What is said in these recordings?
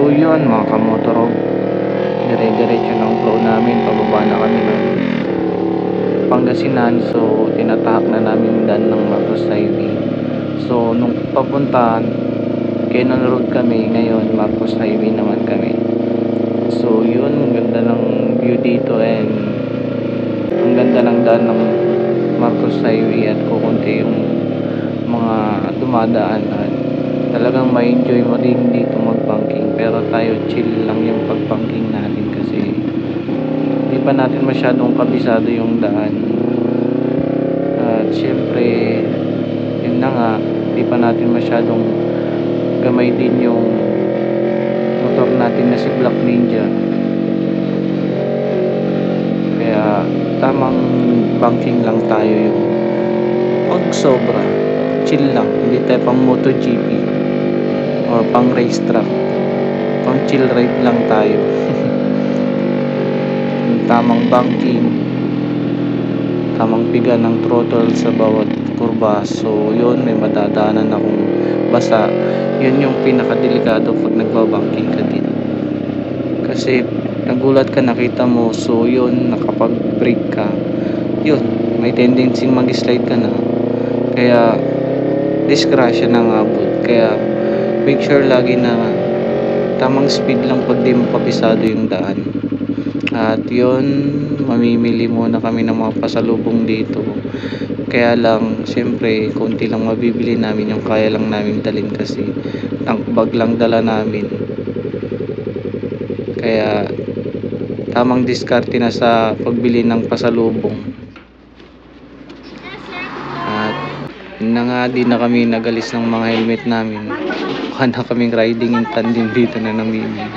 So yun mga kamotorog, dire-diretso ng flow namin, pababa na kami ng Pangasinan. So tinatahak na namin yung daan ng Marcos Highway. So nung papuntahan Quezon Road kami, ngayon Marcos Highway naman kami. So yun, ang ganda ng view dito, and ang ganda ng daan ng Marcos Highway, at kukunti yung mga dumadaan, at talagang ma-enjoy mo din dito mag-banking. Pero tayo chill lang yung pag-banking natin kasi hindi pa natin masyadong kabisado yung daan. At syempre yun na nga, hindi pa natin masyadong gamay din yung motor natin na si Black Ninja, kaya tamang banking lang tayo, yung pag sobra chill lang, hindi tayo pang MotoGP or pang racetrack, pang chill ride lang tayo. Yung tamang banking, tamang piga ng throttle sa bawat kurba. So yun, may madadaanan akong basa. Yun yung pinakadelikado pag nagbabanking ka din, kasi nagulat ka, nakita mo, so yun, nakapag-brake ka, yun, may tendency mag-slide ka na, kaya disgrasya ng abot. Kaya make sure lagi na tamang speed lang pag di mo kabisado yung daan. At yun, mamimili muna kami ng mga pasalubong dito, kaya lang syempre konti lang mabibili namin, yung kaya lang namin dalhin kasi tank bag lang dala namin. Kaya tamang diskarte na sa pagbili ng pasalubong. At yun na nga, di na kami nagalis ng mga helmet namin. Mukha na kaming riding in tandem dito na namimili.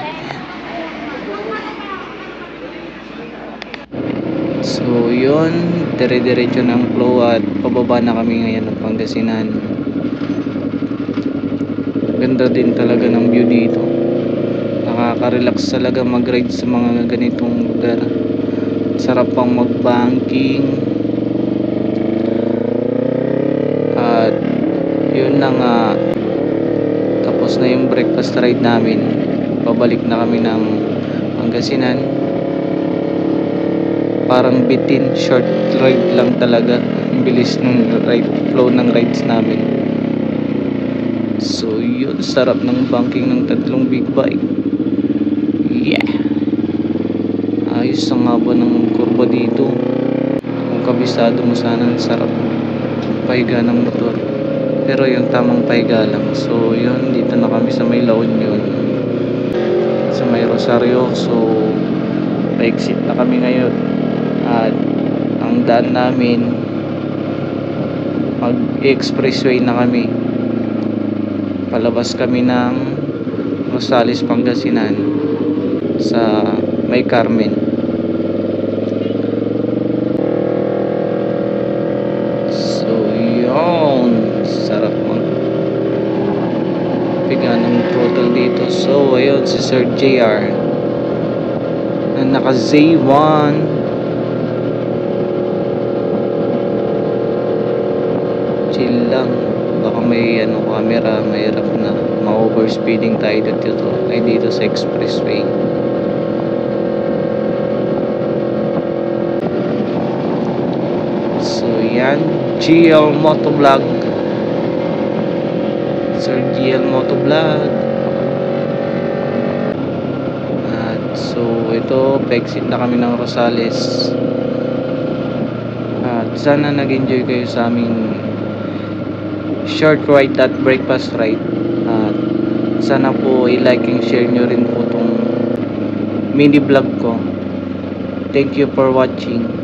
So yun, dire-diretso ng flow, at pababa na kami ngayon ng Pangasinan. Ganda din talaga ng view dito, nakaka-relax talaga mag-ride sa mga ganitong lugar. Sarap pang mag-banking. At yun na nga, tapos na yung breakfast ride namin, pabalik na kami ng Pangasinan. Parang bitin, short ride lang talaga, ang bilis ng ride, flow ng rides namin. So yun, sarap ng banking ng tatlong big bike. Yeah, ayos ang haba ng kurba dito. Kung kabisado mo, sana sarap pahiga ng motor, pero yung tamang pahiga lang. So yun, dito na kami sa may La Union, sa may Rosario. So pa-exit na kami ngayon, at ang daan namin, mag-expressway na kami, palabas kami ng Rosales, Pangasinan, sa may Carmen. So yun, sarap mag piga ng throttle dito. So ayun, si Sir JR na naka Z1, chill lang. Baka may camera, mahirap na ma-overspeeding tayo dito sa expressway. So yan, GL Motovlog, Sir GL Motovlog. At so ito, pa-exit na kami ng Rosales. At sana nag-enjoy kayo sa aming short ride at breakfast ride. At sana po i-like and share nyo rin po itong mini vlog ko. Thank you for watching.